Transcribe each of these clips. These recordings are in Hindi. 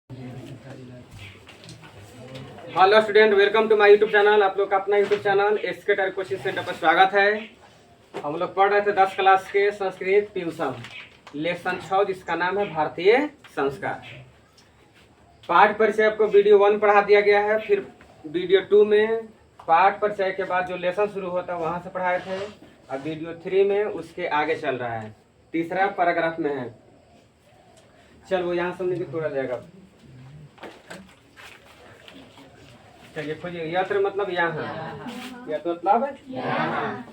Hello student, welcome to my YouTube channel. आप लोग का अपना YouTube channel SK tier coaching centre पर स्वागत है। हम लोग पढ़ रहे थे 10 क्लास के संस्कृत ट्यूशन लेसन 6, जिसका नाम है भारतीय संस्कार। पाठ परिचय आपको वीडियो 1 पढ़ा दिया गया है। फिर वीडियो 2 में पाठ परिचय के बाद जो लेसन शुरू होता है वहां से पढ़ाए थे। अब वीडियो 3 में उसके आगे चल रहा है, तीसरा पैराग्राफ में है। चल वो यहाँ समझने की थोड़ा जाएगा। चलिए खोजिए। यत्र मतलब यहाँ, यत्र मतलब यहाँ।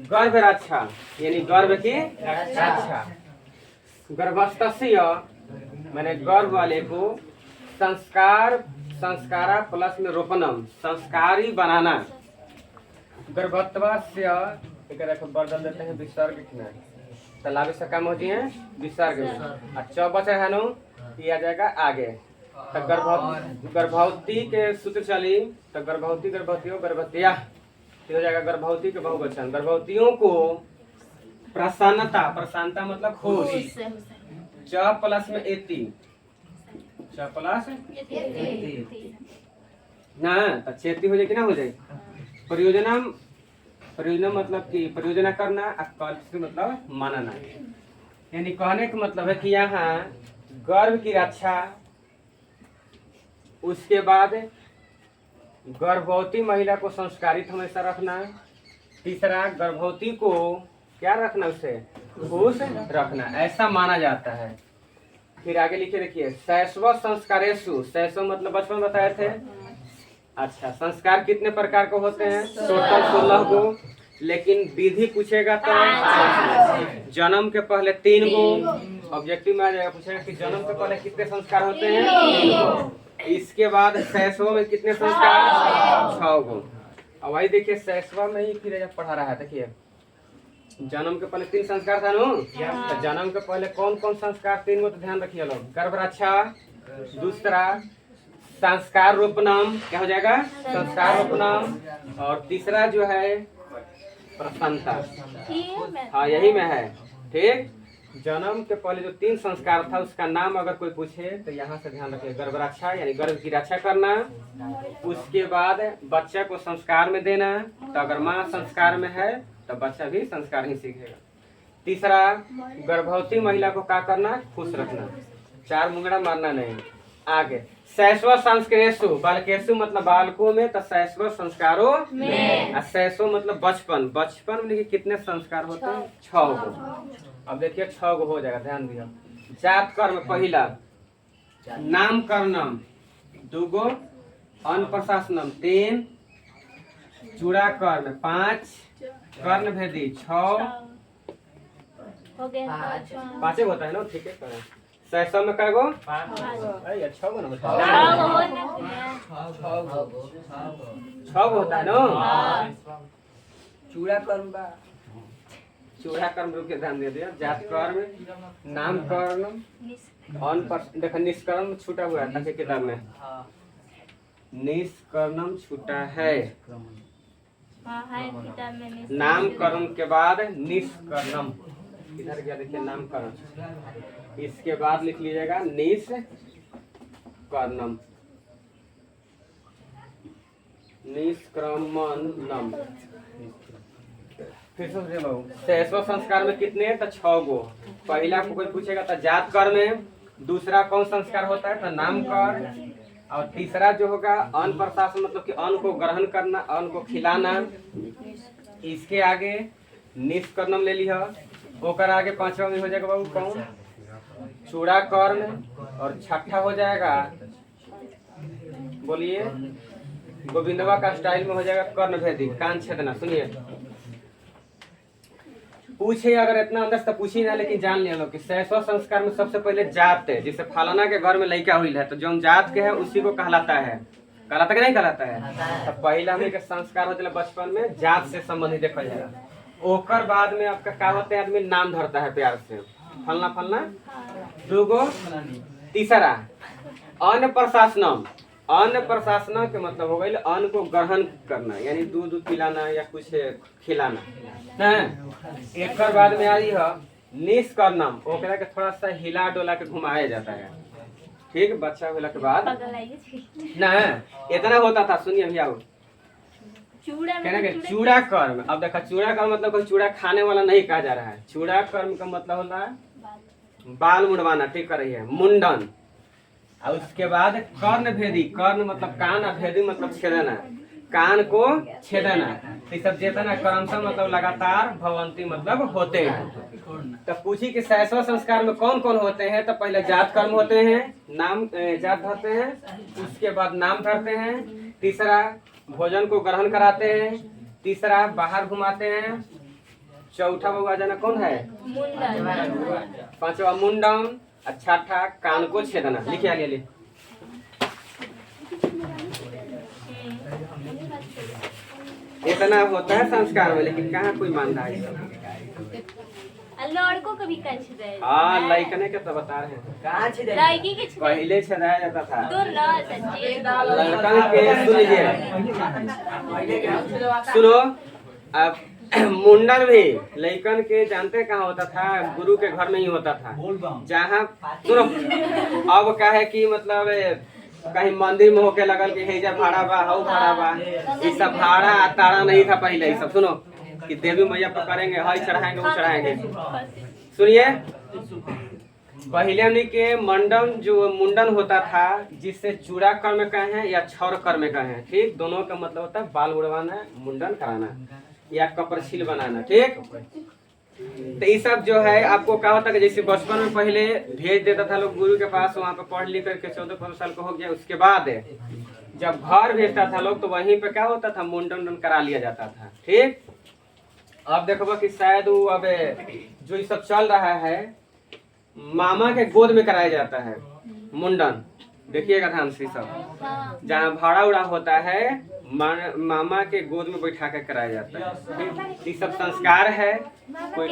गर्भ रक्षा यानी गर्भ की रक्षा। गर्भस्थस्य मैंने गर्भ वाले को संस्कार, संस्कारा प्लस में रोपणम, संस्कारी बनाना। गर्भत्वस्य बदल देते हैं विसर्ग में, तालाब से कम होती है विसर्ग में। और चौबच है नो ये आ जाएगा आगे। तो गर्भवती के सूत्र चली तो गर्भवती गर्भवतियों गर्भवतिया हो जाएगा। गर्भवती के बहुवचन। गर्भवतियों को प्रसन्नता, प्रसन्नता मतलब खुश। च प्लस में एति, च प्लस ना तो चेती हो जाए कि ना हो जाए। परियोजना, परियोजना मतलब कि परियोजना करना। कल्प मतलब मानना। यानी कहने का मतलब है कि यहाँ गर्भ की रक्षा, उसके बाद गर्भवती महिला को संस्कारित हमेशा रखना। तीसरा गर्भवती को क्या रखना, उसे खुश रखना, ऐसा माना जाता है। फिर आगे लिखे देखिए, शैशव संस्कारेषु। शैशव मतलब बचपन बताए थे। अच्छा, संस्कार कितने प्रकार के होते हैं? टोटल 16 गो, लेकिन विधि पूछेगा तो जन्म के पहले 3 गो। ऑब्जेक्टिव में आ जाएगा, पूछेगा कि जन्म के पहले कितने संस्कार होते हैं? 3 गो। इसके बाद शैशव में कितने संस्कार? 6 गो। अब वही देखिए शैशव में ही फिर जब पढ़ा रहा है, देखिए जन्म के पहले 3 संस्कार था नो। तो जन्म के पहले कौन कौन संस्कार? 3 गो, तो ध्यान रखिए लोग। गर्भ रक्षा, दूसरा संस्कार रोपणम, क्या हो जाएगा? संस्कार रोपणम। और तीसरा जो है प्रसन्नता। हाँ यही में है, ठीक। जन्म के पहले जो 3 संस्कार था उसका नाम अगर कोई पूछे तो यहाँ से ध्यान रखिए। गर्भ रक्षा यानी गर्भ की रक्षा करना। उसके बाद बच्चा को संस्कार में देना। तो अगर माँ संस्कार में है तो बच्चा भी संस्कार ही सीखेगा। तीसरा गर्भवती महिला को क्या करना? खुश रखना, 4 मुंगड़ा मारना नहीं। आगे शैशव संस्कारेषु, बालकेषु मतलब बालकों में, तो शैशव संस्कारों में। शैशव मतलब बचपन, बचपन में कितने संस्कार होते हैं? 6 गो। अब देखिए 6 गो हो जाएगा, ध्यान दिया। जात कर्म पहला, नामकरणम 2 गो, अन्नप्रशासनम 3, चूड़ा कर्म 5, कर्ण भेदी 6 हो गया। 5 होता है ना, ठीक है। शैशव में कै गो? 5 गो। 6 गो ना, 6 गो होता है ना। चूड़ा कर्म बा, चूड़ा कर्म रूप के ध्यान दे दिया। जात कर्म, नाम कर्म, देखो निष्कर्म छूटा हुआ है ताकि किताब में निष्कर्म छूटा है। नाम कर्म के बाद निष्कर्म, इधर गया देखिए नाम कर्म। इसके बाद लिख लीजिएगा निष्कर्णम, निष्क्रमणम। फिर समझे बाबू, शैशव संस्कार में कितने? तो 6 गो। पहला को कोई पूछेगा तो जात कर में, दूसरा कौन संस्कार होता है? तो नाम कर। और तीसरा जो होगा अन्न प्रशासन, मतलब कि अन्न को ग्रहण करना, अन्न को खिलाना। इसके आगे निष्कर्णम ले लिया। ओकर आगे 5वां में हो जाएगा बाबू कौन? चूड़ा कर्ण। और 6ठा हो जाएगा, बोलिए गोविंदवा का स्टाइल में हो जाएगा कर्ण भेदी, कान छेदना। सुनिए, पूछे अगर इतना अंदर से पूछी ना, लेकिन जान लिया लोग कि शैशव संस्कार में सबसे पहले जात है। जिसे फलाना के घर में लड़का हुई है तो जो जात के है उसी को कहलाता है। कहलाता कि नहीं कहलाता है? तो पहला में के संस्कार होता है बचपन में, जात से संबंधित देखा जाएगा। ओकर बाद में आपका क्या होता है? आदमी नाम धरता है प्यार से, फलना फलना 2 गो। तीसरा अन्न प्रशासनम, अन्न प्रशासन के मतलब हो गई अन्न को ग्रहण करना, यानी दूध पिलाना या कुछ खिलाना। एक बाद में आई है निष्कर्णम, ओकरा के थोड़ा सा हिला डोला के घुमाया जाता है। ठीक, बच्चा होला के बाद ना इतना होता था। सुनिए भैया, कहना कि चूड़ा कर्म। अब देखा, चूड़ा कर्म मतलब कोई चूड़ा खाने वाला नहीं कहा जा रहा है। चूड़ा कर्म का मतलब होता है बाल मुंडवाना, ठीक कर रही है, मुंडन। और उसके बाद कर्ण भेदी, कर्ण मतलब कान, और भेदी मतलब छेदना, कान को छेदना। ये सब जितना कर्म से मतलब लगातार भवंती मतलब होते हैं। तो पूछी कि 6वां संस्कार में कौन कौन होते हैं। तो पहले जात कर्म होते हैं, नाम जात धरते हैं, उसके बाद नाम धरते हैं, तीसरा भोजन को ग्रहण कराते हैं, तीसरा बाहर घुमाते हैं, चौथा बउआ जाना कौन है, पांचवा मुंडन, छठा कान को छेदना। लिखिए आगे ले। इतना होता है संस्कार में, लेकिन कहाँ कोई मानता है। लड़कों को भी कंच दे। हाँ, लड़कने के तो बता रहे हैं। कहाँ लड़की के पहले छेदाया जाता था। लड़कन के सुनो, अब मुंडन भी लड़कन के जानते कहाँ होता था, गुरु के घर में ही होता था। जहाँ सुनो, अब क्या है कि मतलब कहीं मंदिर में होके लगल कि हेजा भाड़ा बा, हऊ भाड़ा बा, ये सब भाड़ा ताड़ा नहीं था पहले। ये सब सुनो कि देवी मैया पर करेंगे, हई चढ़ाएंगे, वो चढ़ाएंगे। सुनिए, पहले हमने के मंडन जो मुंडन होता था, जिससे चूड़ा कर्म कहें या छौर कर्म कहें, ठीक, दोनों का मतलब होता है बाल उड़वाना, मुंडन कराना या कपड़शील बनाना, ठीक। तो ये सब जो है आपको क्या होता है कि जैसे बचपन में पहले भेज देता था लोग गुरु के पास, वहाँ पे पढ़ लिख करके 14-15 साल का हो गया। उसके बाद जब घर भेजता था लोग, तो वहीं पे क्या होता था, मुंडन करा लिया जाता था, ठीक। अब देखो कि शायद वो अब जो ये सब चल रहा है, मामा के गोद में कराया जाता है मुंडन। देखिएगा ध्यान से, सब जहाँ भाड़ा उड़ा होता है मामा के गोद में बैठा कर कराया जाता है। ये सब संस्कार है, कोई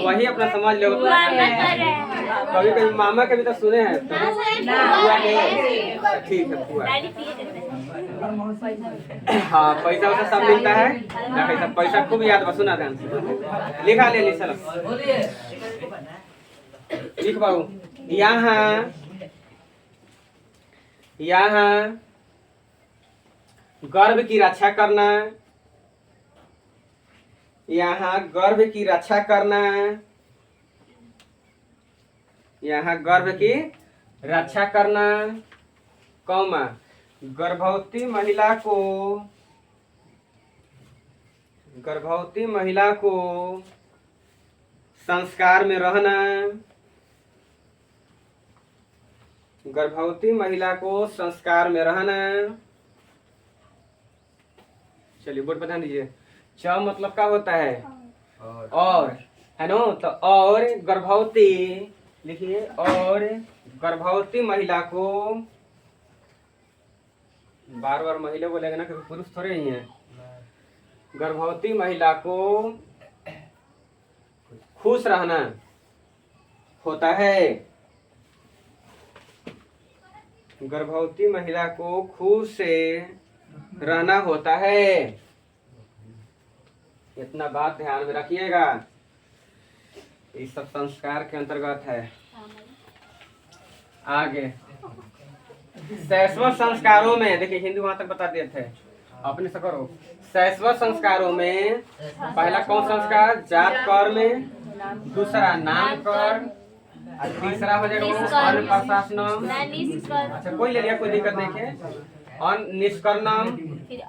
वही अपना समझ लो। कभी कभी मामा के भी तो सुने हैं, ठीक है। हाँ, पैसा वैसा सब मिलता है ना, सब पैसा खूब याद बा। सुना ध्यान से, लिखा ले ली चलो, लिख बाबू। यहाँ गर्भ की रक्षा करना, यहाँ गर्भ की रक्षा करना, यहाँ गर्भ की रक्षा करना, कौमा गर्भवती महिला को संस्कार में रहना, गर्भवती महिला को संस्कार में रहना। चलिए बोर्ड पर ध्यान दीजिए। च मतलब क्या होता है, और है ना, तो और गर्भवती लिखिए, और गर्भवती महिला को, बार बार महिला बोलेगा ना, क्योंकि पुरुष थोड़े ही हैं। गर्भवती महिला को खुश रहना होता है, गर्भवती महिला को खुश से रहना होता है। इतना बात ध्यान में रखिएगा, इस सब संस्कार के अंतर्गत है। आगे 6वां संस्कारों में देखिए, हिंदू वहां तक बता दिए थे, अपने से करो। 6वां संस्कारों में पहला कौन संस्कार, जात कर्म, दूसरा नाम कर्म, तीसरा हो जाएगा अन्न प्रशासनम। अच्छा, कोई ले लिया, कोई दिक्कत नहीं है। निष्कर्णम,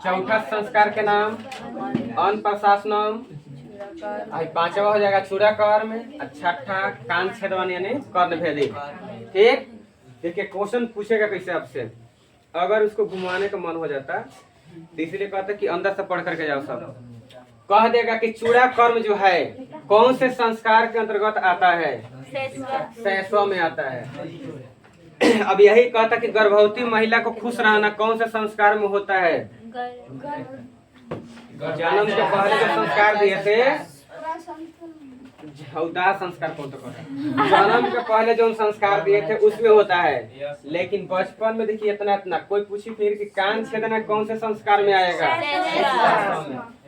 चौथा संस्कार के नाम अन्न प्रशासनम, पांचवा हो जाएगा चूड़ा कर्म, छठा कान छेदवन यानी कर्ण भेदी, ठीक। देखिए क्वेश्चन पूछेगा कैसे आपसे, अगर उसको घुमाने का मन हो जाता तो इसलिए कहते कि अंदर से पढ़ करके जाओ। सब कह देगा कि चूड़ा कर्म जो है कौन से संस्कार के अंतर्गत आता है, 6वां में आता है। अब यही कहता कि गर्भवती महिला को खुश रहना कौन से संस्कार में होता है, जन्म के पहले जो संस्कार दिए थे, उदार संस्कार कौन तो जन्म के पहले जो संस्कार दिए थे उसमें होता है। लेकिन बचपन में देखिए इतना कोई पूछी फिर कि कान छेदना कौन से संस्कार में आएगा,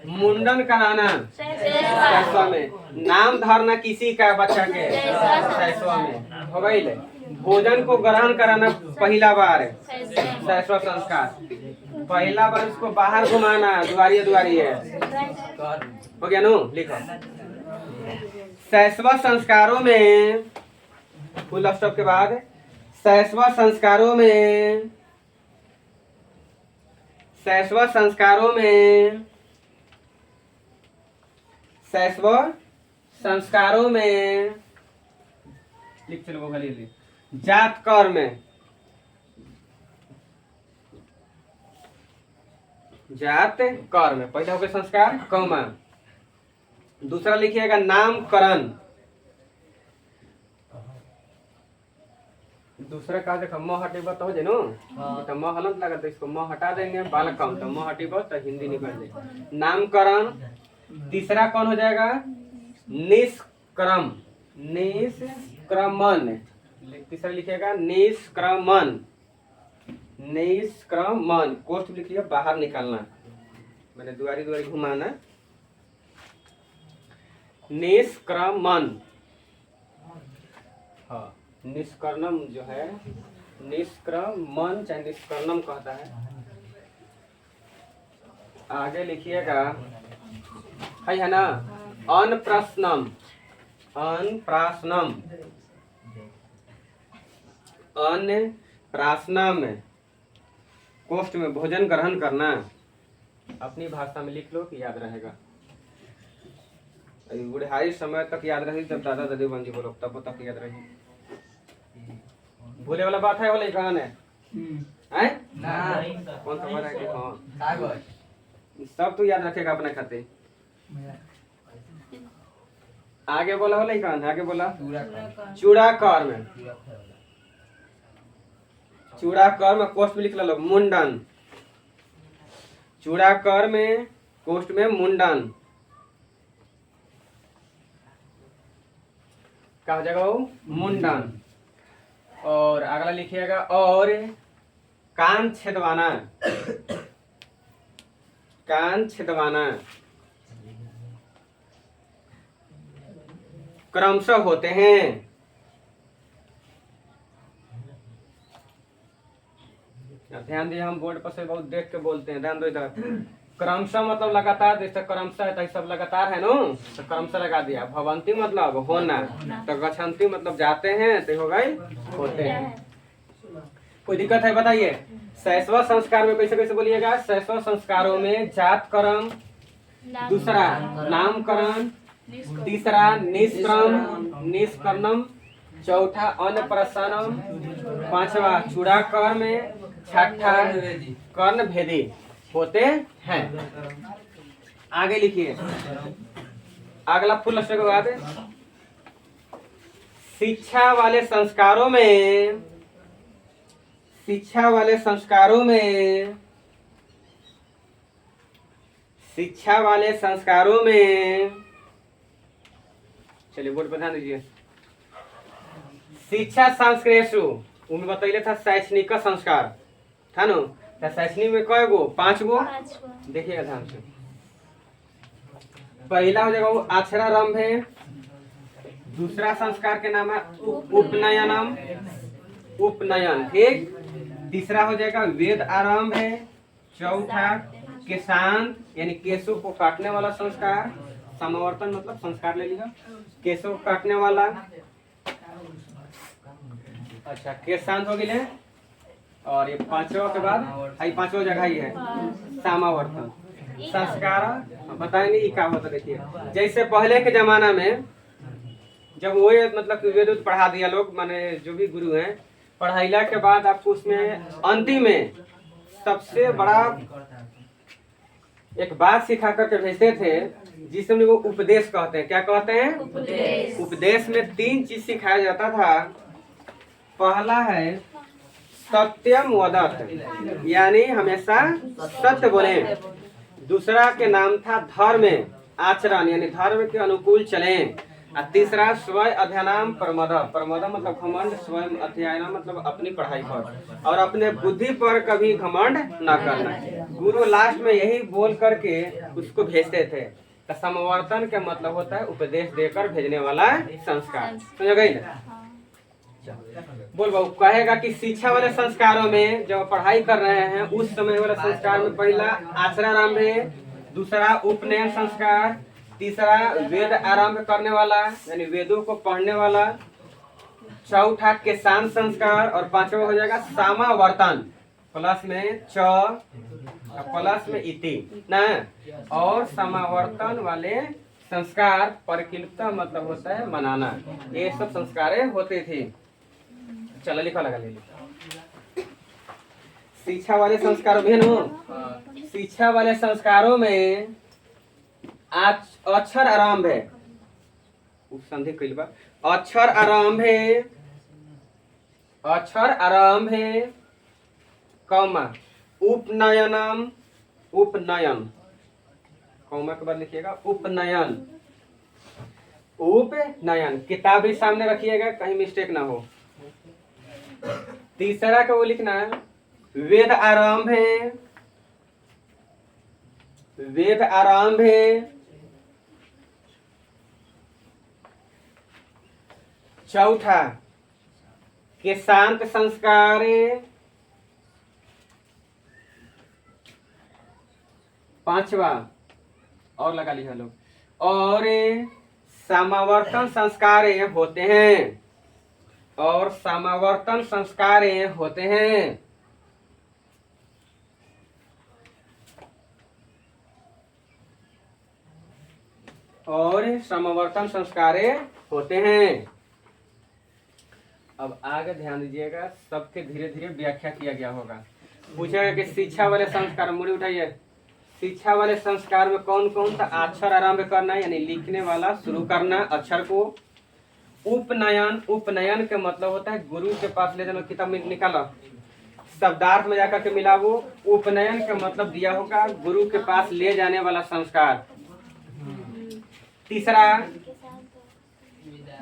मुंडन कराना 6वां में, नाम धरना किसी का बच्चा के 6वां में हो गई। भोजन को ग्रहण कराना पहला बार है, सैसवा सैसवा संस्कार। पहला बार उसको बाहर घुमाना, दुआरी दुआरी है, हो गया नो, लिखो। सैसवा संस्कारों में, फुल स्टॉप के बाद, सैसवा संस्कारों में, सैसवा संस्कारों में, सैसवा संस्कारों में, लिख चलो वो गली जात कर्म, जात कर्म पहले हो गया संस्कार कौमा। दूसरा लिखिएगा नामकरण। दूसरा कहा देखो म हटेब तो हो जाए नो, तो म हलंत लगा तो इसको म हटा देंगे, बालक कम तो म हटेब तो हिंदी निकल जाए नामकरण। तीसरा कौन हो जाएगा निष्क्रम, निष्क्रमण। तीसरा लिखिएगा निष्क्रमण, निष्क्रमण। कोष्ठ लिखिए बाहर निकालना, मैंने दुआरी दुआरी घुमाना, निष्क्रमण। हाँ निष्कर्णम जो है, निष्क्रमण चाहे निष्कर्णम कहता है। आगे लिखिएगा है ना अनप्रश्नम, अनप्राशनम, अनप्राशनम। कोष्ठ में भोजन ग्रहण करना, अपनी भाषा में लिख लो कि याद रहेगा। बुढ़ाई समय तक याद रही, जब दादा दादी बन जी बोलो तब तक याद रही। भूले वाला बात है वाला कहां है हैं ना कौन सा बात है कि हां सब तो याद रखेगा अपने खाते। आगे बोला वाला कहां है, आगे बोला चूड़ा कर्म, चूड़ा कर्म कोष्ठ में लिख लो मुंडन। चूड़ा कर्म कोष्ठ में मुंडन कहा जाएगा मुंडन। और अगला लिखिएगा और कान छेदवाना, कान छेदवाना क्रमशः होते हैं। ध्यान दिए, हम बोर्ड पर से बहुत देख के बोलते हैं, ध्यान दो इधर। क्रमशः मतलब लगातार, जैसे क्रमशः है तो सब लगातार है नो, तो क्रमशः लगा दिया। भवंती मतलब होना, तो गच्छन्ति मतलब जाते हैं, तो हो गए होते हैं। कोई दिक्कत है बताइए। सैसवा संस्कार में कैसे कैसे बोलिएगा। सैसवा संस्कारों में जात कर्म, दूसरा नामकरण, तीसरा निष्क्रम निष्कर्णम, चौथा अन्नप्रसन्नम, पांचवा चूड़ा कर्म, छठा कर्ण भेदी होते हैं। आगे लिखिए, अगला फुल स्टॉप के बाद शिक्षा वाले संस्कारों में, शिक्षा वाले संस्कारों में, शिक्षा वाले संस्कारों में, चलिए बोर्ड पर ध्यान दीजिए। शिक्षा संस्कारेषु उनमें बताइए था शैक्षणिक का संस्कार था नो, शैक्षणिक में कय गो, 5 गो। देखिएगा ध्यान से। पहला हो जाएगा वो अक्षरारंभ है, दूसरा संस्कार के नाम है उपनयनम, उपनयन, ठीक। तीसरा हो जाएगा वेद आरंभ है, चौथा केशांत यानी केशों को काटने वाला संस्कार, समावर्तन मतलब संस्कार ले लिया, केशों को काटने वाला। अच्छा केशांत हो गए। और ये पांचवा के बाद पांचवा जगह ही है समावर्तन संस्कार। बताएंगे ये क्या होता। देखिए जैसे पहले के जमाना में जब वो मतलब कि वेद पढ़ा दिया लोग, माने जो भी गुरु हैं, पढ़ाइला के बाद आपको उसमें अंतिम में सबसे बड़ा एक बात सिखा करके भेजते थे, जिसमें वो उपदेश कहते हैं। क्या कहते हैं? उपदेश। उपदेश में 3 चीज सिखाया जाता था। पहला है सत्यम वदत, यानी हमेशा सत्य बोले। दूसरा के नाम था धर्म आचरण, यानी धर्म के अनुकूल चलें। और तीसरा स्वयं अध्ययनम प्रमद, प्रमद मतलब घमंड, स्वयं अध्ययन मतलब अपनी पढ़ाई पर, और अपने बुद्धि पर कभी घमंड न करना। गुरु लास्ट में यही बोल करके उसको भेजते थे। तो समवर्तन का मतलब होता है उपदेश देकर भेजने वाला संस्कार। समझ गई ना? बोल बाबू कहेगा कि शिक्षा वाले संस्कारों में जब पढ़ाई कर रहे हैं उस समय वाले संस्कार में पहला आचरणारंभ है, दूसरा उपनयन संस्कार, तीसरा वेद आरंभ करने वाला यानी वेदों को पढ़ने वाला, चौथा केशांत संस्कार और पांचवा हो जाएगा समावर्तन प्लस में च प्लस में इति ना। और समावर्तन वाले संस्कार परिकल्पित मतलब होता है मनाना, ये सब संस्कारें होते थे। चलो लिखो लगा ले लो। शिक्षा वाले संस्कारों में शिक्षा वाले संस्कारों में आज अक्षर आरंभ है, उपसंधि कइल बा, अक्षर आरंभ है, अक्षर आरंभ है कौमा उपनयनम, उपनयन कौमा के बाद लिखिएगा उपनयन, उपनयन किताब भी सामने रखिएगा कहीं मिस्टेक ना हो। तीसरा का वो लिखना है वेद आरंभ है, वेद आरंभ है, चौथा केशांत संस्कार, पांचवा और लगा लिया लोग, और समावर्तन संस्कार होते हैं, और समावर्तन संस्कार होते हैं। और समावर्तन संस्कार होते हैं। अब आगे ध्यान दीजिएगा, सबके धीरे धीरे व्याख्या किया गया होगा। पूछेगा कि शिक्षा वाले संस्कार, मुड़ी उठाइए, शिक्षा वाले संस्कार में कौन कौन सा अक्षर आरंभ करना यानी लिखने वाला शुरू करना अक्षर को। उपनयन, उपनयन के मतलब होता है गुरु के पास ले जाना, किताब में निकालो शब्दार्थ में जाकर के मिलावो। उपनयन का मतलब दिया होगा गुरु के पास ले जाने वाला संस्कार। तीसरा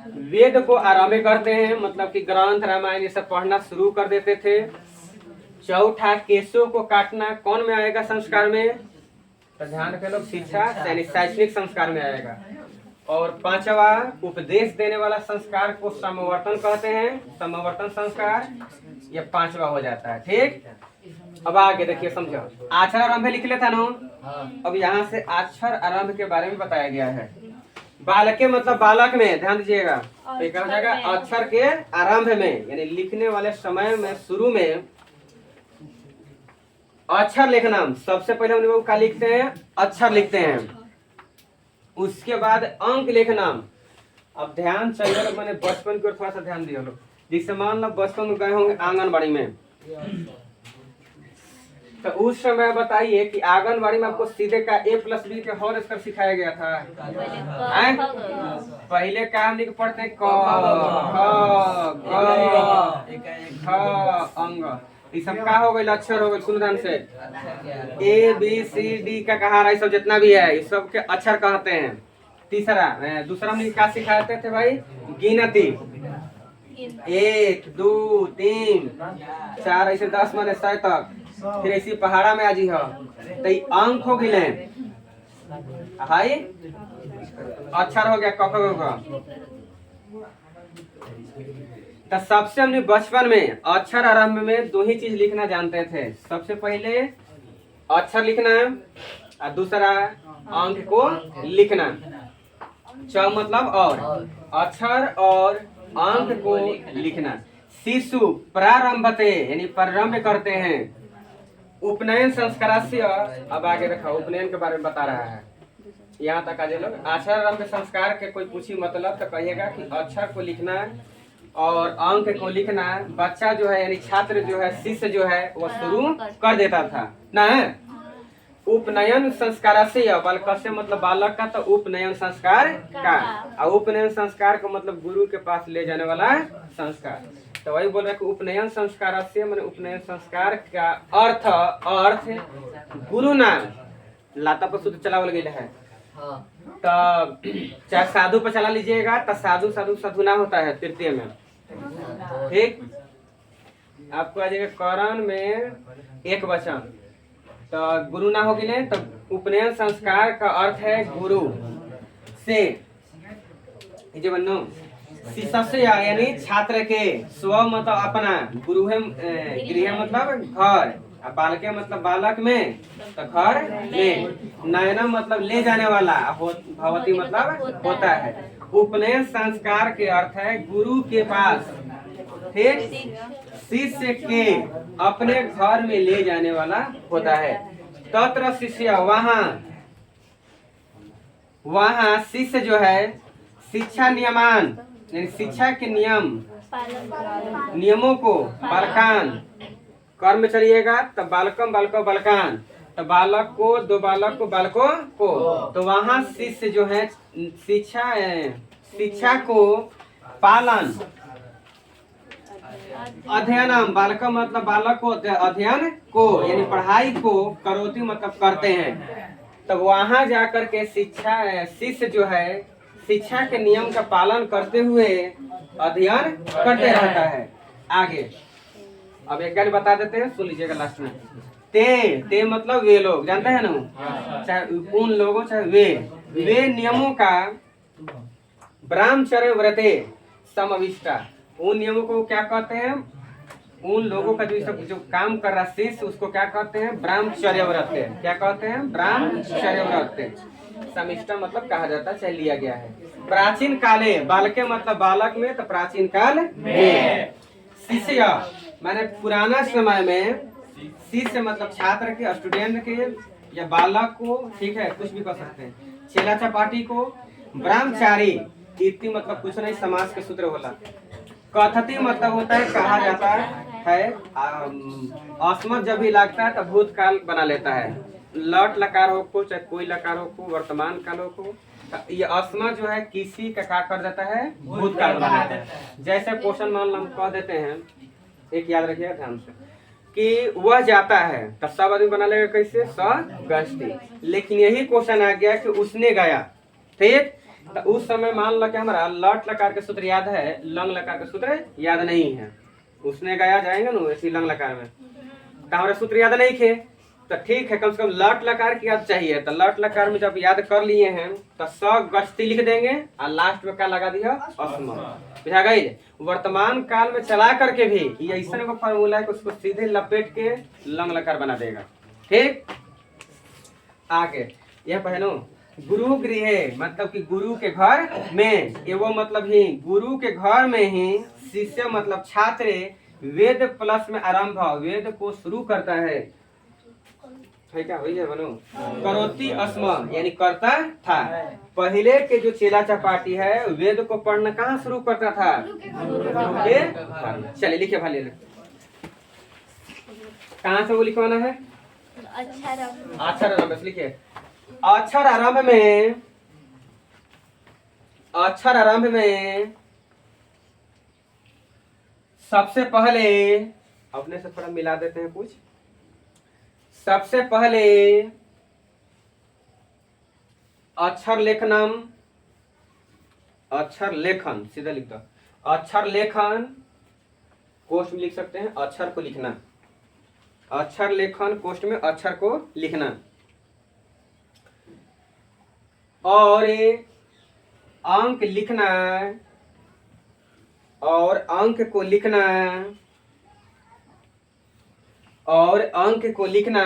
वेद को आरंभ करते हैं, मतलब कि ग्रंथ रामायण ये सब पढ़ना शुरू कर देते थे। चौथा केशों को काटना कौन में आएगा संस्कार में, तो ध्यान रखें लोग, शिक्षा यानी शैक्षणिक संस्कार में आएगा। और पांचवा उपदेश देने वाला संस्कार को समावर्तन कहते हैं, समावर्तन संस्कार ये पांचवा हो जाता है। ठीक, अब आगे देखिए समझो, अक्षर आरंभ लिख लेता ना। अब यहाँ से अक्षर आरंभ के बारे में बताया गया है। बालके मतलब बालक में, ध्यान दीजिएगा, तो क्या हो जाएगा अक्षर के आरंभ में यानी लिखने वाले समय में शुरू में अक्षर लिखना। सबसे पहले हम लोग क्या लिखते हैं, अक्षर लिखते हैं। उसके बाद अंक लिखना। अब ध्यान चाहिए लोग, मैंने बचपन की ओर थोड़ा सा ध्यान दिया लोग। जिससे मान लो बचपन में गए होंगे आंगनबाड़ी में, तो उस समय बताइए कि आंगनबाड़ी में आपको सीधे का A+B के होल स्क्वायर सिखाया गया था। पहले क्या हम लिख पढ़ते क, ख, अंग, ये सब का हो गए अक्षर हो गए। सुन ध्यान से, ABCD का कहा रहा सब जितना भी है इस सब के अक्षर कहते हैं। तीसरा दूसरा हम क्या सिखाते थे भाई, गिनती, 1 2 3 4 ऐसे 10 माने 100 तक। फिर ऐसी पहाड़ा में आजी हो तो अंक हो गए हाई, अक्षर हो गया क। तो सबसे हमने बचपन में अक्षर आरंभ में दो ही चीज लिखना जानते थे। सबसे पहले अक्षर लिखना और दूसरा अंक को लिखना। च मतलब और, अक्षर और अंक को लिखना। शिशु प्रारंभते यानी प्रारंभ करते हैं। उपनयन संस्कार से, अब आगे रखा उपनयन के बारे में बता रहा है। यहाँ तक आज लोग अक्षर आरंभ संस्कार के कोई पूछी मतलब तो कहिएगा कि अक्षर को लिखना और अंक को लिखना बच्चा जो है यानी छात्र जो है, शिष्य जो है वो शुरू कर देता था ना। उपनयन संस्कार से, बालक से मतलब बालक का, तो उपनयन संस्कार का, और उपनयन संस्कार का मतलब गुरु के पास ले जाने वाला संस्कार। तो वही बोल रहे कि उपनयन संस्कार से मैंने उपनयन संस्कार का अर्थ गुरु नाम लाता पर शुद्ध चलावल गया है। तो चाहे साधु पर चला लीजिएगा तो साधु साधु साधुना होता है तृतीय में। ठीक, आपको आ जाएगा करण में एक वचन, तो गुरु ना होगी ले, तो उपनयन संस्कार का अर्थ है गुरु से। शिष्य यानी छात्र के, स्व मतलब अपना, गुरु है गृह मतलब घर, अब बालके मतलब बालक में, तो घर में, नयना मतलब ले जाने वाला, भवती मतलब होता है। उपनयन संस्कार के अर्थ है गुरु के पास, ठीक, शिष्य के अपने घर में ले जाने वाला होता है। तत्र शिष्य, वहाँ शिष्य जो है शिक्षा नियमान यानी शिक्षा के नियमों को, बालकान कर्म में चलिएगा तब बालकम बालको बालकान, तो बालक को, दो बालक को, बालकों को, तो वहाँ शिष्य जो है शिक्षा को पालन, अध्ययनम, बालक मतलब बालक को, अध्ययन को यानी पढ़ाई को, करोति मतलब करते हैं। तब वहां जाकर के शिष्य जो है शिक्षा के नियम का पालन करते हुए अध्ययन करते रहता है। आगे अब एक बार बता देते हैं, सुन लीजिएगा लास्ट में। ते मतलब वे लोग, जानते हैं ना, चाहे उन लोगों चाहे वे नियमों का ब्रह्मचर्य व्रते समाविष्टा, उन नियमों को क्या कहते हैं, उन लोगों का जो काम कर रहा शिष्य उसको क्या कहते हैं, ब्रह्मचर्य व्रत। क्या कहते हैं, ब्रह्मचर्य व्रत। समिष्टा मतलब कहा जाता है, चाहे लिया गया है। प्राचीन काले, बालके मतलब बालक में, तो प्राचीन काल में। शिष्य माने पुराना समय में, शिष्य मतलब छात्र के, स्टूडेंट के या बालक को, ठीक है, कुछ भी कर सकते हैं। चेला चपाटी को। ब्रह्मचारी, कीर्ति मतलब कुछ नहीं, समाज के सूत्र होला। कथति मतलब होता है कहा जाता है, अस्मत जब भी लगता है तो भूतकाल बना लेता है। लट लकार हो को, चाहे कोई लकार हो को, वर्तमान काल हो को, ये अस्मत जो है किसी का क्या कर देता है, भूतकाल बना देता है। जैसे क्वेश्चन मान हम कह देते हैं, एक याद रखिएगा ध्यान से, कि वह जाता है तो सब आदमी बना लेगा कैसे, स गश्ती। लेकिन यही क्वेश्चन आ गया कि उसने गया, ठीक, तो उस समय मान लो कि हमारा लट लकार के सूत्र याद है, लंग लकार के सूत्र याद नहीं है। उसने गया जाएंगे ना ऐसी लंग लकार में, तो हमारे सूत्र याद नहीं थे, तो ठीक है, कम से कम लट लकार की याद चाहिए। तो लट लकार में जब याद कर लिए हैं तो स गश्ती लिख देंगे और लास्ट में क्या लगा दिया, अस्म। बुझा गई। वर्तमान काल में चला करके भी ये ऐसा को फॉर्मूला है कि उसको सीधे लपेट के लंग लकार बना देगा, ठीक। आगे यह पहनो, गुरु गृह मतलब कि गुरु के घर में, ये वो मतलब ही गुरु के घर में ही शिष्य मतलब छात्र वेद प्लस में आरंभ, वेद को शुरू करता है क्या वही है बनो, करोति अस्म यानी करता था। पहले के जो चेला चपाटी है वेद को पढ़ना कहाँ शुरू करता था, चलिए लिखे भाई, कहाँ से वो लिखवाना है, अक्षर बस लिखिए। अक्षर आरंभ में सबसे पहले, अपने से थोड़ा मिला देते हैं कुछ, सबसे पहले अक्षर लेखनम, अक्षर लेखन सीधा लिख दो, अक्षर लेखन कोष्ठ में लिख सकते हैं, अक्षर को लिखना, अक्षर लेखन कोष्ठ में अक्षर को लिखना, और अंक लिखना, और अंक को लिखना, और अंक को लिखना,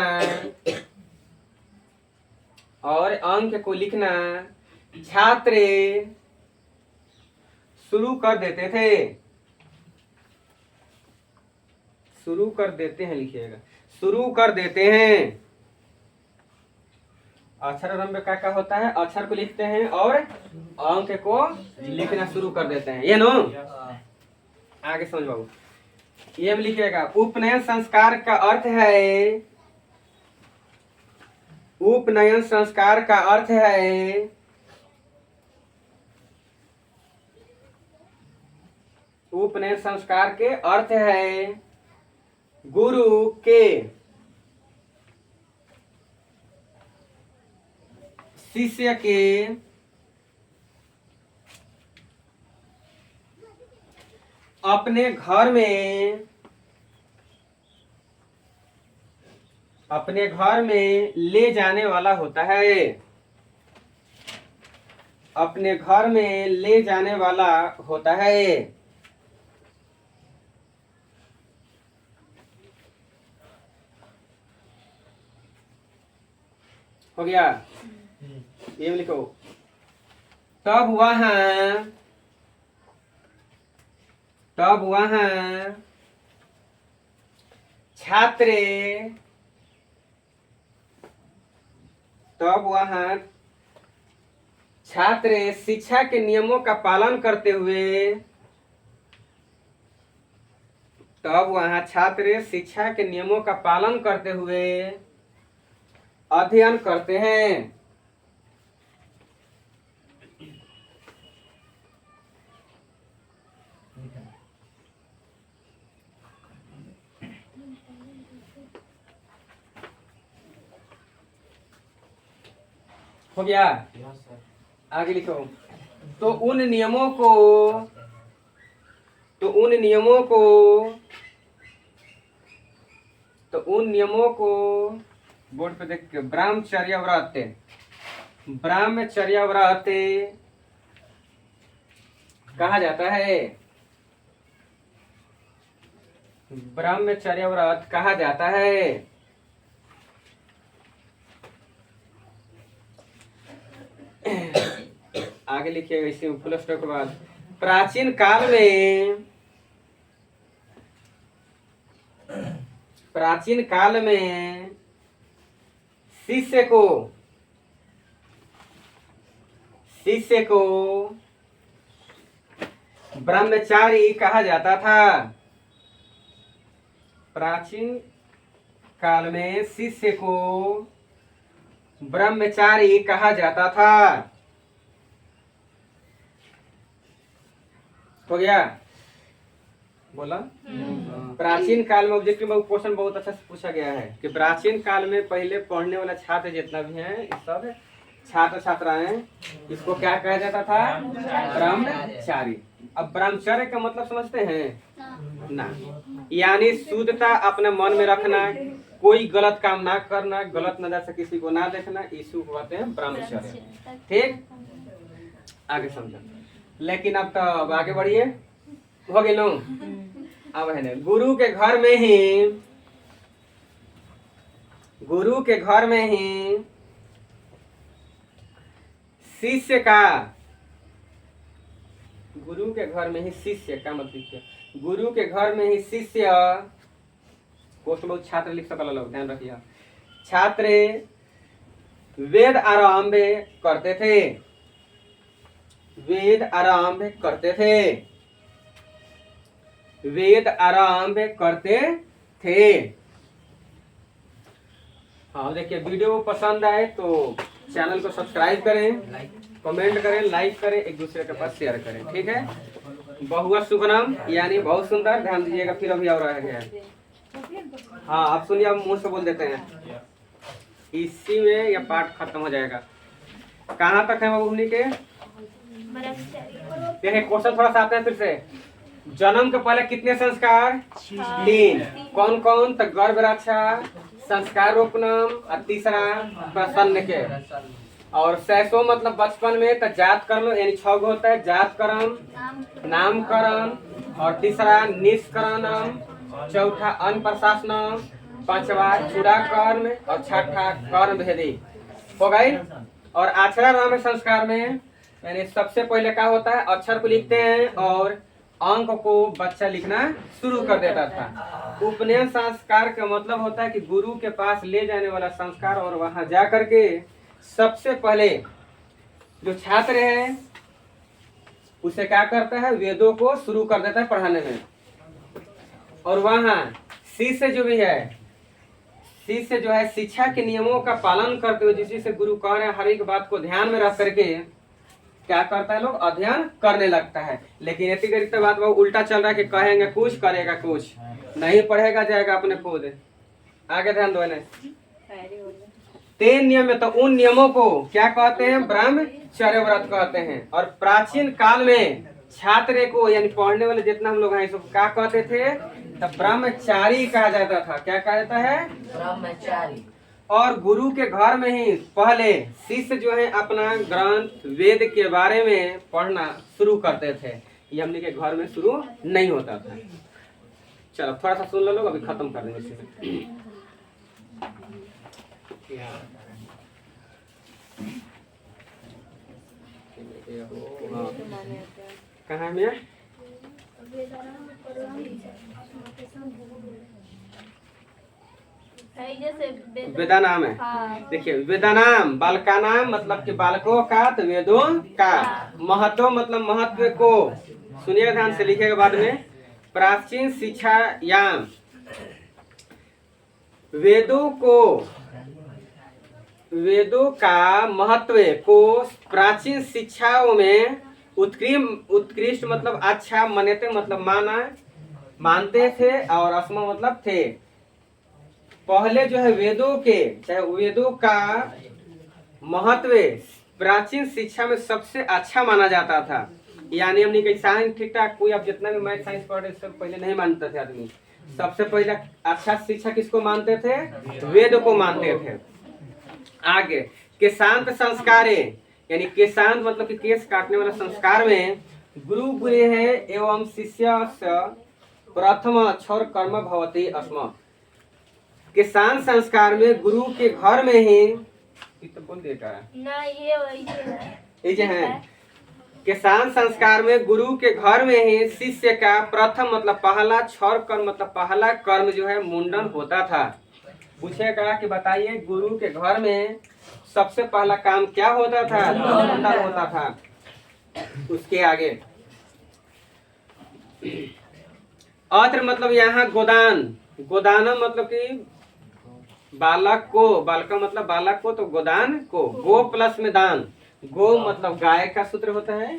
और अंक को लिखना छात्र शुरू कर देते थे, शुरू कर देते हैं लिखिएगा, शुरू कर देते हैं। अक्षर आरंभ में क्या होता है, अक्षर को लिखते हैं और अंक को लिखना शुरू कर देते हैं, ये नो। आगे समझ बाबू, ये भी लिखिएगा। उपनयन संस्कार का अर्थ है, उपनयन संस्कार का अर्थ है उपनयन संस्कार के अर्थ है गुरु के शिष्य के अपने घर में ले जाने वाला होता है। अपने घर में ले जाने वाला होता है। हो गया, ये भी लिखो। तब वहां छात्र शिक्षा के नियमों का पालन करते हुए अध्ययन करते हैं। हो गया, आगे लिखो। तो उन नियमों को बोर्ड पे देख के ब्रह्मचर्य व्रत कहा जाता है। ब्रह्मचर्य व्रत कहा जाता है। आगे लिखिएगा इसी फुल स्टॉप के बाद। प्राचीन काल में शिष्य को ब्रह्मचारी कहा जाता था। प्राचीन काल में शिष्य को ब्रह्मचारी कहा जाता था। हो गया, बोला। प्राचीन काल में ऑब्जेक्टिव क्वेश्चन बहुत अच्छा से पूछा गया है कि प्राचीन काल में पहले पढ़ने वाला छात्र जितना भी है, इस सब छात्र छात्राएं, इसको क्या कहा जाता था? ब्रह्मचारी। अब ब्रह्मचर्य का मतलब समझते हैं ना, यानी शुद्धता अपने मन में रखना, कोई गलत काम ना करना, गलत नजर से किसी को ना देखना, इसी को कहते हैं ब्रह्मचर्य। ठीक, आगे समझो। लेकिन अब तो अब आगे बढ़िए, हो गए लो। अब है ना, गुरु के घर में ही शिष्य का मतलब, गुरु के घर में ही शिष्य, पोस्ट बहुत छात्र लिख सकल लोग, ध्यान रखिए। छात्र वेद आरंभ करते थे। हाँ देखिए, वीडियो पसंद आए तो चैनल को सब्सक्राइब करें, कमेंट करें, लाइक करें, एक दूसरे के पास शेयर करें। ठीक है, बहुआ शुभनाम यानी बहुत सुंदर, ध्यान दीजिएगा। फिर अभी और रह गया। हाँ आप सुनिए, आप मुंह से बोल देते हैं, इसी में यह पाठ खत्म हो जाएगा। कहाँ तक है बाबूनी के? देखिए क्वेश्चन थोड़ा सा आता है फिर से। जन्म के पहले कितने संस्कार? 3। कौन कौन? तो गर्भ रक्षा, संस्कार रोपणम, और तीसरा प्रसन्न के। और सैसो मतलब बचपन में तो जात कर्म यानी 6 गो होता है, जात कर्म, नामकरण, और तीसरा निष्करणम, चौथा अन्न प्रशासनम, 5वां चूड़ा कर्म, और 6ठा कर्म भेदी। हो गई। और आचरण संस्कार में यानी सबसे पहले क्या होता है, अक्षर को लिखते हैं और अंक को बच्चा लिखना शुरू कर देता था। उपनयन संस्कार का मतलब होता है कि गुरु के पास ले जाने वाला संस्कार, और वहां जा करके सबसे पहले जो छात्र है उसे क्या करता है, वेदों को शुरू कर देता है पढ़ाने में। और वहां शिष्य जो है शिक्षा के नियमों का पालन करते हुए, जिससे गुरु कह रहे हैं हर एक बात को ध्यान में रख करके क्या करता है, लोग अध्ययन करने लगता है। लेकिन ऐसी गरीब बात वो उल्टा चल रहा है कि कहेंगे कुछ, करेगा कुछ, नहीं पढ़ेगा जाएगा अपने खुद। आगे ध्यान दो। 3 नियम में, तो उन नियमों को क्या कहते हैं? ब्रह्मचर्य व्रत कहते हैं। और प्राचीन काल में छात्र को यानी पढ़ने वाले जितना हम लोग हैं इसको क्या कहते थे? तो ब्रह्मचारी कहा जाता था। क्या कहा जाता है? ब्रह्मचारी। और गुरु के घर में ही पहले शिष्य जो है अपना ग्रंथ वेद के बारे में पढ़ना शुरू करते थे। ये हमने के घर में शुरू नहीं होता था। चलो थोड़ा सा सुन लो लोग, अभी खत्म कर देंगे इसी में। कहाँ में वेदानाम है। देखिए वेदानाम बालका नाम मतलब कि बालकों का, तो वेदों का। महत्व मतलब महत्व को। सुनिए ध्यान से, लिखेगा बाद में। प्राचीन शिक्षा याम, वेदों का महत्व को प्राचीन शिक्षाओं में उत्कृष्ट मतलब अच्छा, मान्यते मतलब मानते थे, और अस्म मतलब थे। पहले जो है वेदों के, चाहे वेदों का महत्व प्राचीन शिक्षा में सबसे अच्छा माना जाता था। यानी हमने कहीं साइंस ठीक ठाक कोई, अब जितना भी मैथ साइंस पढ़े सब पहले नहीं मानते थे आदमी। सबसे पहले अच्छा शिक्षा किसको मानते थे? वेद को मानते थे। आगे केशांत संस्कारे, यानी केशांत मतलब कि केस काटने वाला संस्कार में गुरु गृह एवं शिष्य प्रथम अक्षर कर्म भवती अस्म। केशांत संस्कार में गुरु के घर में ही तो बोल देगा ना, ये है। केशांत संस्कार में गुरु के घर में ही शिष्य का प्रथम मतलब पहला क्षर कर्म मतलब पहला कर्म जो है मुंडन होता था। पूछेगा कि बताइए गुरु के घर में सबसे पहला काम क्या होता था? मुंडन होता था। उसके आगे अत्र मतलब यहाँ गोदान, गोदान मतलब कि बालक को, बालका मतलब बालक को, तो गोदान को, गो प्लस में दान। गो मतलब गाय का सूत्र होता है,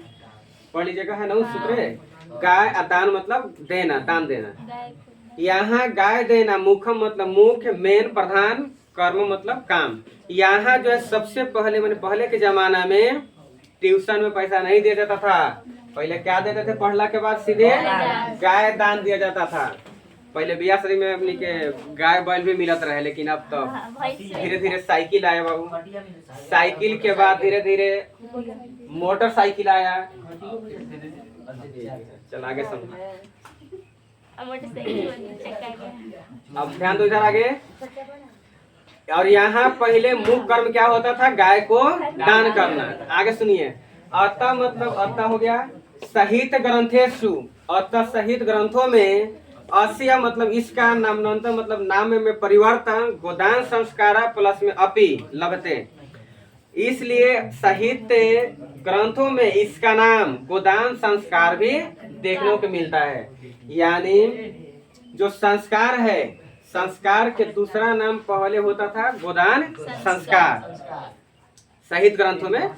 पढ़ लीजिएगा, है ना उस सूत्र है। गाय, दान मतलब देना, दान देना। यहाँ गाय देना, मुखम मतलब मुख, मेन प्रधान, कर्म मतलब काम। यहाँ जो है सबसे पहले मैंने पहले के जमाना में ट्यूशन में पैसा नहीं दिया जाता था। पहले क्या देते थे? पढ़ला के बाद सीधे गाय दान दिया जाता था। पहले बियाह शादी में अपनी के गाय बैल भी मिलत रहे, लेकिन अब तो धीरे धीरे साइकिल आया बाबू। साइकिल के बाद धीरे धीरे मोटरसाइकिल आया। चल आगे समझ, अब ध्यान दो इधर आगे। और यहाँ पहले मुख्य कर्म क्या होता था? गाय को दान करना। आगे सुनिए, अतः मतलब अतः हो गया साहित्य ग्रंथेषु, अतः साहित्य ग्रंथों में अस्य मतलब इसका, नामांतर मतलब नाम में परिवर्तन, गोदान संस्कारा प्लस में अपि लभते। इसलिए साहित्य ग्रंथों में इसका नाम गोदान संस्कार भी देखने को मिलता है। यानी जो संस्कार है, संस्कार के दूसरा नाम पहले होता था गोदान संस्कार साहित्य ग्रंथों में।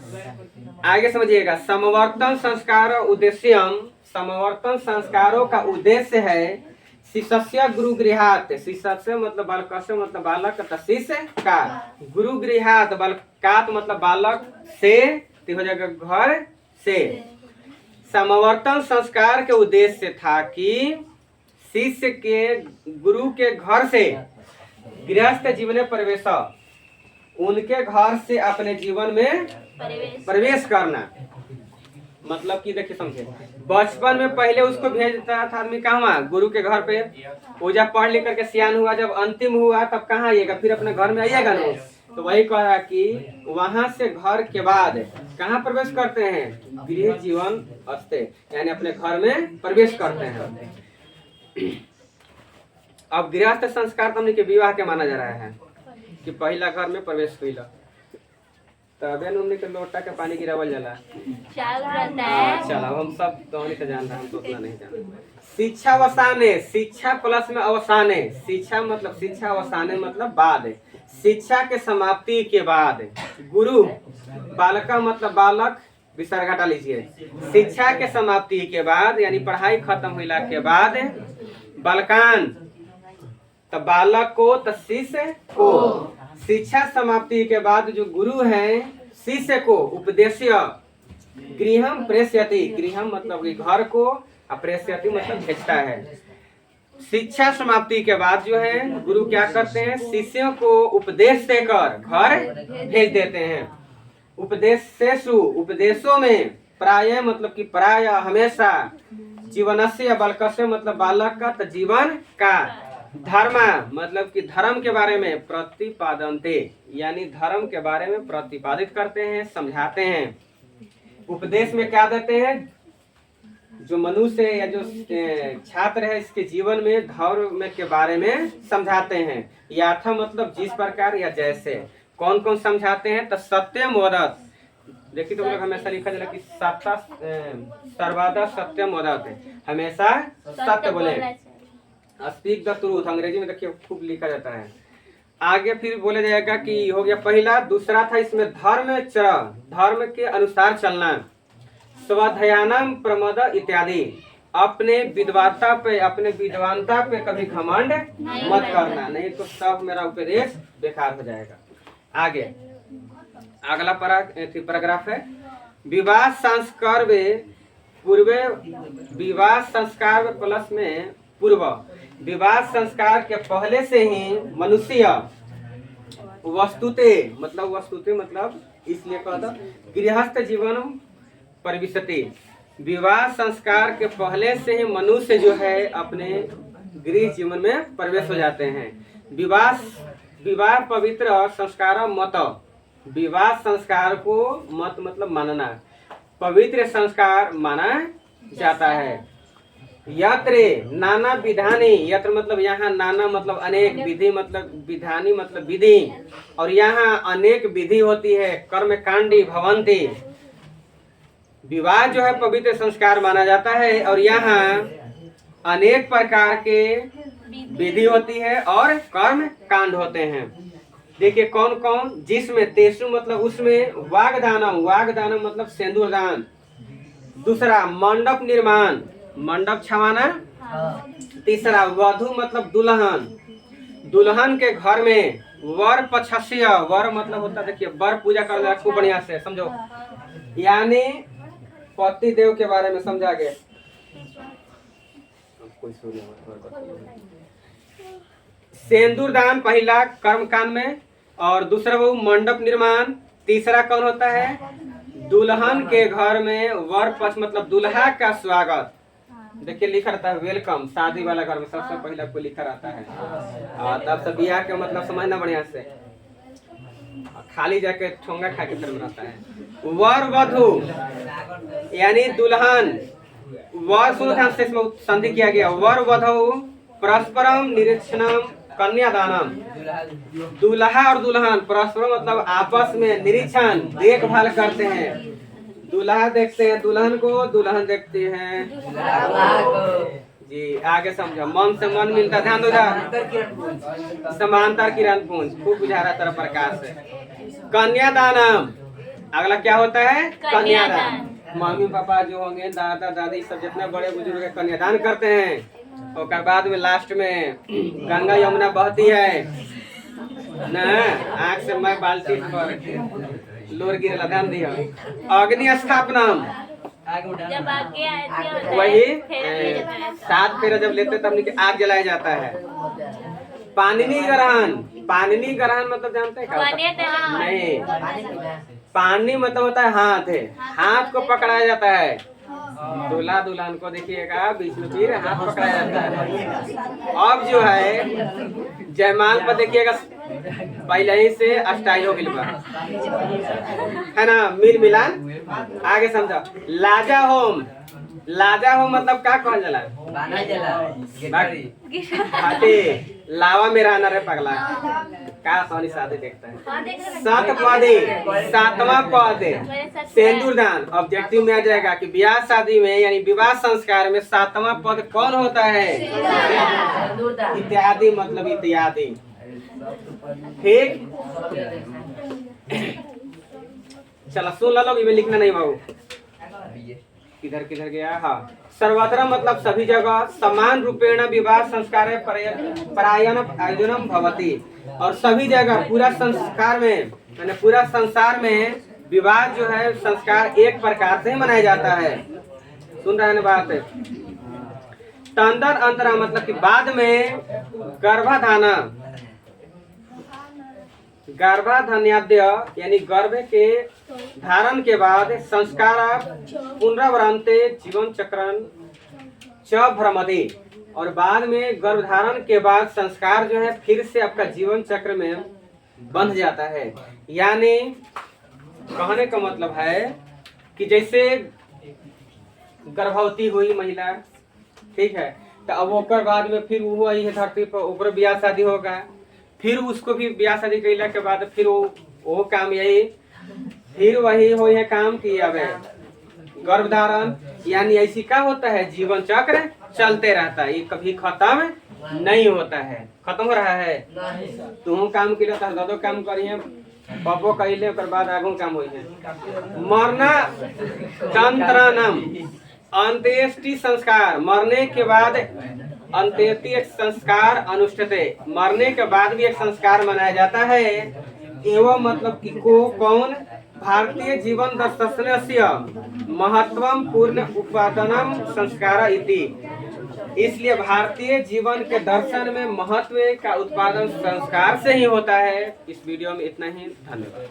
आगे समझिएगा, समवर्तन संस्कार उद्देश्यम, समवर्तन संस्कारों का उद्देश्य है शिष्य गुरु गृहात, शिष्य मतलब बालक मतलब बालक, शिष्य का, गुरु गृहात बालकात मतलब बालक से, हो जाएगा घर से। समवर्तन संस्कार के उद्देश्य था कि शिष्य के गुरु के घर से गृहस्थ जीवन में प्रवेश, उनके घर से अपने जीवन में प्रवेश करना। मतलब कि देखिए समझे, बचपन में पहले उसको भेजता था आदमी कहाँ? गुरु के घर पे। वो जब पढ़ लिख करके सियान हुआ, जब अंतिम हुआ, तब कहाँ आइएगा? फिर अपने घर में आइएगा ना। तो वही कह रहा कि वहां से घर के बाद कहाँ प्रवेश करते हैं? गृह जीवन अस्ते, यानी अपने घर में प्रवेश करते हैं। अब गृहस्थ संस्कार तो हमने के विवाह के माना जा रहा है कि पहला घर में प्रवेश हुई, तबे हमने के लोटा के पानी गिरावल जाला। चलो हम सब तो नहीं जान रहे, हम तो उतना नहीं जानते। शिक्षा अवसाने, शिक्षा प्लस में अवसाने, शिक्षा मतलब शिक्षा, अवसाने मतलब बाद, शिक्षा के समाप्ति के बाद। गुरु बालका मतलब बालक, विसर्ग हटा लीजिए। शिक्षा के समाप्ति के बाद यानी पढ़ाई खत्म होला के बाद, बालकान तो बालक को, तो शिष्य को। शिक्षा समाप्ति के बाद जो गुरु है शिष्य को उपदेश्य गृहम प्रेष्यति, गृहम मतलब कि घर को, प्रेष्यति मतलब भेजता है। शिक्षा समाप्ति के बाद जो है गुरु क्या करते हैं, शिष्यों को उपदेश देकर घर भेज देते हैं। उपदेशेषु, उपदेशों में, प्राय मतलब कि प्राय हमेशा, जीवनस्य बालकस्य मतलब बालक का, जीवन का, धर्म मतलब कि धर्म के बारे में, प्रतिपादनते यानी धर्म के बारे में प्रतिपादित करते हैं, समझाते हैं। उपदेश में क्या देते हैं, जो मनुष्य या जो छात्र है इसके जीवन में धर्म के बारे में समझाते हैं। यथा मतलब जिस प्रकार या जैसे, कौन कौन समझाते हैं, तो सत्यम वदत, देखिए तुम लोग हमेशा लिखा जाए कि सर्वदा सत्यम वदत, हमेशा सत्य बोले, स्पीक द ट्रूथ, अंग्रेजी में देखिए खूब लिखा जाता है। आगे फिर बोला जाएगा कि हो गया पहला। दूसरा था इसमें धर्म चर, धर्म के अनुसार चलना, स्वाध्यायनम प्रमद इत्यादि, अपने विद्वता पे, अपने विद्वानता पे कभी घमंड मत करना, नहीं तो सब मेरा उपदेश बेकार हो जाएगा। आगे अगला पैराग्राफ है, विवाह संस्कार पूर्वे, विवाह संस्कार प्लस में पूर्व, विवाह संस्कार के पहले से ही मनुष्य वस्तुते मतलब इसलिए कहता गृहस्थ जीवन परिविशति, विवाह संस्कार के पहले से ही मनुष्य जो है अपने गृह जीवन में प्रवेश हो जाते हैं। विवाह पवित्र संस्कार मत, विवाह संस्कार को मत मतलब मानना, पवित्र संस्कार माना जाता है। यत्र नाना विधानी, यत्र मतलब यहाँ, नाना मतलब अनेक, विधि मतलब विधानी मतलब विधि, और यहाँ अनेक विधि होती है, कर्म कांडी भवंती, विवाह जो है पवित्र संस्कार माना जाता है, और यहाँ अनेक प्रकार के विधि होती है और कर्म कांड होते हैं। देखिए कौन कौन, जिसमें, तेसु मतलब उसमें, वागदानम, वागदानम मतलब सिंदूरदान, दूसरा मंडप निर्माण, मंडप छवाना, तीसरा वधु मतलब दुल्हन, दुल्हन के घर में, वर पक्षस्य, वर मतलब होता देखिए वर पूजा करना, खूब बढ़िया से समझो, यानी पति देव के बारे में समझा गया। सिंदूरदान पहला कर्मकांड में, और दूसरा वो मंडप निर्माण, तीसरा कौन होता है, दुल्हन के घर में वर पक्ष मतलब दुल्हा का स्वागत, देखिए लिखा रहता है वेलकम, शादी वाला घर में सबसे पहले आपको लिखा रहता है, तब से ब्याह के मतलब समझना बढ़िया से, खाली जाके ठोंगा खा के तरफ रहता है। वर वधु यानी दुल्हन, वर सुनो ध्यान से इसमें संधि किया गया, वर वधु परस्परम निरीक्षणम कन्यादानम, दूल्हा और दुल्हन परस्पर मतलब आपस में निरीक्षण देखभाल करते हैं, दूल्हा देखते हैं दुल्हन को, दुल्हन देखती है जी। आगे समझो, मन से मन मिलता, ध्यान दो, समांतर किरण पुंज, खूब बुझा रहा तरह प्रकाश से। कन्यादानम, अगला क्या होता है, कन्यादान, मम्मी पापा जो होंगे, दादा दादी सब जितने बड़े बुजुर्ग कन्यादान करते हैं, और बाद में लास्ट में गंगा यमुना बहती है ना, आँख से मैं बाल्टी पर लोर गिरला, ध्यान दिया। अग्नि स्थापना, वही 7 फेरा जब लेते तब आग जलाया जाता है। पानिनी ग्रहण, पानिनी ग्रहण मतलब जानते हैं क्या, नहीं, पानी मतलब होता है हाथ, है हाथ को पकड़ाया जाता है, दूल्हा दुल्हन को देखिएगा बीच में फिर हाथ पकड़ाया जाता है। अब जो है जयमाल पर देखिएगा पहले ही से स्टाइल हो गया है ना, मिल मिलान। आगे समझो, लाजा होम, लाजा होम मतलब क्या कहल जाला, लावा मेरा आना रे पगला, का सोनी शादी देखता है। 7 पदे, 7वां पद सिंदूरदान, ऑब्जेक्टिव में आ जाएगा कि ब्याह शादी में यानी विवाह संस्कार में 7वां पद कौन होता है, इत्यादि मतलब इत्यादि, ठीक। चलो सुन लो, इधर लिखना नहीं बाबू, किधर किधर गया, हाँ। सर्वत्र मतलब सभी जगह, समान रूपेण विवाह संस्कार परायण आयोजनम भवति, और सभी जगह पूरा संस्कार में यानी पूरा संसार में विवाह जो है संस्कार एक प्रकार से ही मनाया जाता है। सुन रहे हैं बात, तंदर अंतरा मतलब कि बाद में गर्भाधान्याद्य यानी गर्भ के धारण के बाद संस्कार पुनरावृत्ते जीवन चक्रण च भ्रमति, और बाद में गर्भधारण के बाद संस्कार जो है फिर से आपका जीवन चक्र में बंध जाता है। यानी कहने का मतलब है कि जैसे गर्भवती हुई महिला, ठीक है, तो अब ओकर बाद में फिर वो आई है धरती पर, ओकर ब्याह शादी होगा, फिर उसको भी ब्याह शादी कैला के बाद फिर वो काम यही फिर वही हो है काम की अब गर्भधारण। यानी ऐसी क्या होता है, जीवन चक्र चलते रहता है, ये कभी खत्म नहीं होता है। खत्म हो रहा है तुम काम के लिए दादो काम करिए, पापो कैले ओकर बाद आगू काम हुई है। मरना तंत्रनम अंत्येष्टि संस्कार, मरने के बाद अंत्येष्टि एक संस्कार अनुष्ठिते, मरने के बाद भी एक संस्कार मनाया जाता है। एवं मतलब कि कौन भारतीय जीवन दर्शनस्य महत्वम पूर्ण उत्पादनम संस्कार इति, इसलिए भारतीय जीवन के दर्शन में महत्व का उत्पादन संस्कार से ही होता है। इस वीडियो में इतना ही, धन्यवाद।